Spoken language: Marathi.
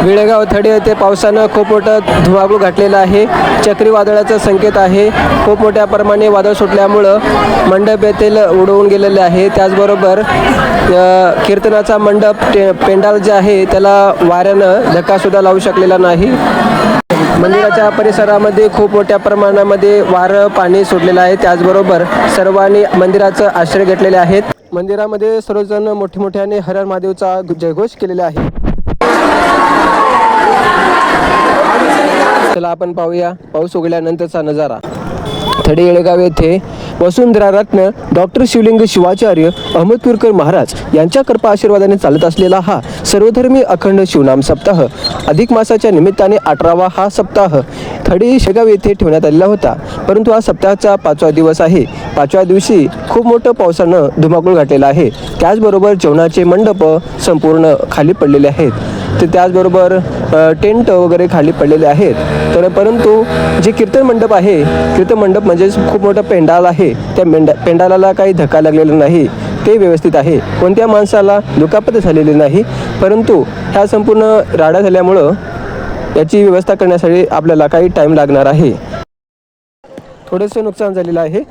विळेगाव थडी येथे पावसानं खूप मोठं धुमाकूळ घातलेलं आहे. चक्रीवादळाचा संकेत आहे. खूप मोठ्या प्रमाणे वादळ सुटल्यामुळं मंडप येथील उडवून गेलेले आहे. त्याचबरोबर कीर्तनाचा मंडप पेंडाल जे आहे त्याला वाऱ्यानं धक्कासुद्धा लावू शकलेला नाही. मंदिराच्या परिसरामध्ये खूप मोठ्या प्रमाणामध्ये वारं पाणी सोडलेलं आहे. त्याचबरोबर सर्वांनी मंदिराचं आश्रय घेतलेले आहेत. मंदिरामध्ये सर्वजण मोठमोठ्याने हर हर महादेवचा जयघोष केलेला आहे. चला आपण पाहूया पाऊस उघडल्यानंतरचा नजारा. थडी येळेगाव येथे वसुंधरा रत्न डॉक्टर शिवलिंग शिवाचार्य अहमदपूरकर महाराज यांच्या कृपा आशीर्वादाने चालत असलेला हा सर्वधर्मी अखंड शिवनाम सप्ताह अधिक मासाच्या निमित्ताने 18वा हा सप्ताह थडी शेगाव येथे ठेवण्यात आलेला होता. परंतु हा सप्ताहाचा 5वा दिवस आहे. 5व्या दिवशी खूप मोठं पावसानं धुमाकूळ घातलेला आहे. त्याचबरोबर जेवणाचे मंडप संपूर्ण खाली पडलेले आहेत. तर त्याचबरोबर टेंट वगैरे खाली पडलेले आहेत. तर परंतु जे कीर्तन मंडप आहे, कीर्तन मंडप म्हणजेच खूप मोठं पेंडाल आहे, त्या पेंडालाला काही धक्का लागलेला नाही. ते व्यवस्थित आहे. कोणत्या माणसाला दुखापत झालेली नाही. परंतु ह्या संपूर्ण राडा झाल्यामुळं याची व्यवस्था करण्यासाठी आपल्याला काही टाईम लागणार आहे. थोडंसं नुकसान झालेलं आहे.